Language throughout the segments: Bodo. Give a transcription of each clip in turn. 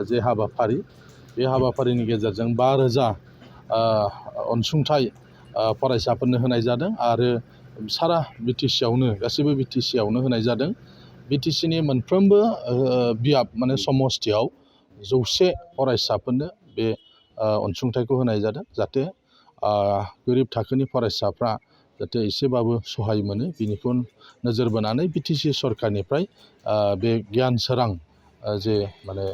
जे हाबाफारि बे हाबाफारिनि गेजेरजों 5,000 अनसुंथाइ फरायसाफोरनो होनाय जादों आरो सारा बिटिसिआवनो गासैबो बिटिसिआवनो होनाय जादों। बिटिसिनि मोनफ्रोमबो बियाब माने समस्थियाव 100 फरायसाफोरनो बे अनसुंथाइखौ होनाय जादों जाहाथे गोरिब थाखोनि फरायसाफ्रा जाहाथे एसेबाबो सहाय मोनो बेनिखौ नोजोर बोनानै बिटिसि सरकारनिफ्राय बे गियान सोरां जे माने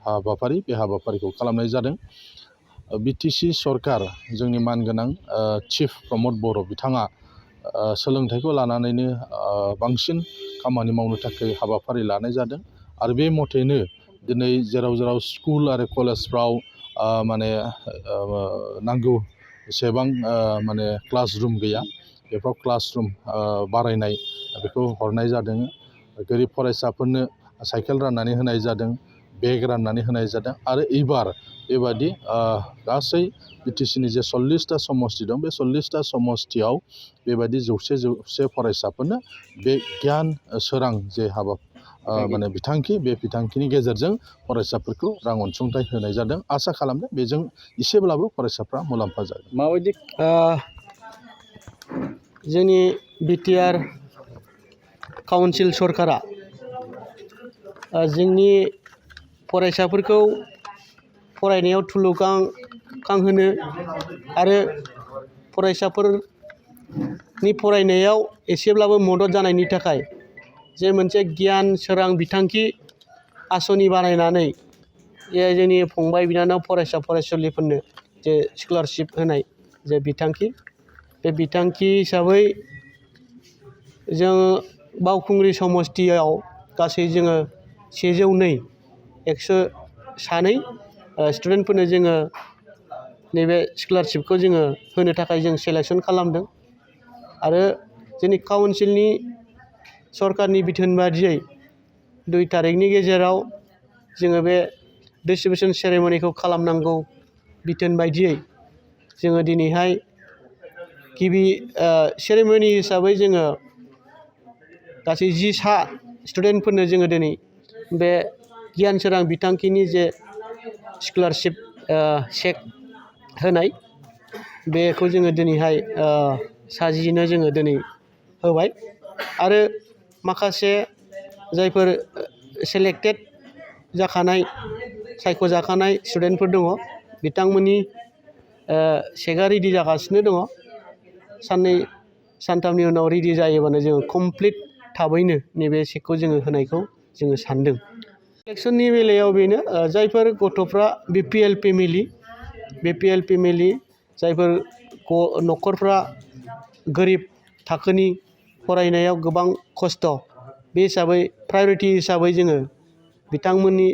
हाबाफारि बे हाबाफारिखौ खालामनाय जादों। बिटिसि सरकार जोंनि मानगोनां चिफ प्रमद बर' बिथाङा सोलोंथाइखौ लानानैनो बांसिन खामानि मावनो थाखाय हाबाफारि लानाय जादों आरो बे मथेनो दिनै जेराव जेराव स्कुल आरो कलेजफ्राव माने नांगौ एसेबां माने क्लासरुम गैया बेफोराव क्लासरुम बारायनाय बेखौ हरनाय जादों। गोरिब फरायसाफोरनो साइकेल राननानै होनाय जादों, बेग राननानै होनाय जादों आरो एबार बेबादि गासै बिटिसिनि जे 40टा समस्ति दं बे 40टा समस्तियाव बेबायदि 100 फरायसाफोरनो बे गियान सोरां जे हाबा माने बिथांखि बे बिथांखिनि गेजेरजों फरायसाफोरखौ रां अनसुंथाइ होनाय जादों। आसा खालामदों बेजों एसेब्लाबो फरायसाफ्रा मुलाम्फा जागोन। माबायदि जोंनि बिटिआर काउन्सिल सरकारा जोंनि फरायसाफोरखौ फरायनायाव थुलुंगाखांहोनो आरो फरायसाफोरनि फरायनायाव एसेब्लाबो मदद जानायनि थाखाय जे मोनसे गियान सोरां बिथांखि आसनि बानायनानै जे जोंनि फंबाय बिनानाव फरायसा फरायसुलिफोरनो जे स्कलारशिप होनाय जे बिथांखि बे बिथांखि हिसाबै जों बावखुंग्रि समस्तियाव गासै जोङो 102 102 स्टुडेन्टफोरनो जोङो नैबे स्कलारशिपखौ जोङो होनो थाखाय जों सेलेक्सन खालामदों आरो जोंनि काउन्सिलनि सरकारनि बिथोन बादियै 2 तारिखनि गेजेराव जोङो बे डिस्ट्रिबिउसन सेरेमनिखौ खालामनांगौ बिथोन बायदियै जोङो दिनैहाय गिबि सेरेमनि हिसाबै जोङो गासै 10 स्टुडेन्टफोरनो जोङो दिनै बे गियान सोरां बिथांखिनि जे स्कलारशिप चेक होनाय बेखौ जोङो दिनैहाय 10 जोङो दिनै होबाय आरो माखासे जायफोर सेलेक्टेड जाखानाय सायख'जाखानाय स्टुडेन्टफोर दङ बिथांमोननि चेकआ रेडि जागासिनो दङ। 2 सानथामनि उनाव रेडि जायोबानो जोङो कमप्लिट थाबैनो नैबे चेकखौ जोङो होनायखौ जोङो सानदों। सेलेक्सननि बेलायाव बेनो जायफोर गथ'फ्रा बिपिएल फेमिलि जायफोर न'खरफ्रा गोरिब थाखोनि फरायनायाव गोबां खस्थ' बे हिसाबै प्रायरिटि हिसाबै जोङो बिथांमोननि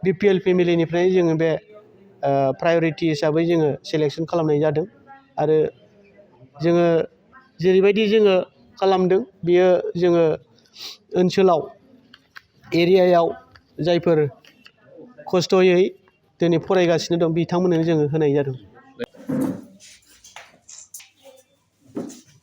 बिपिएल फेमिलिनिफ्राय जोङो बे प्रायरिटि हिसाबै जोङो सेलेक्सन खालामनाय जादों आरो जोङो जेरैबायदि जोङो खालामदों बियो जोङो ओनसोलाव एरियायाव जायफोर खस्थ'यै दिनै फरायगासिनो दं बिथांमोननो जोङो होनाय जादों।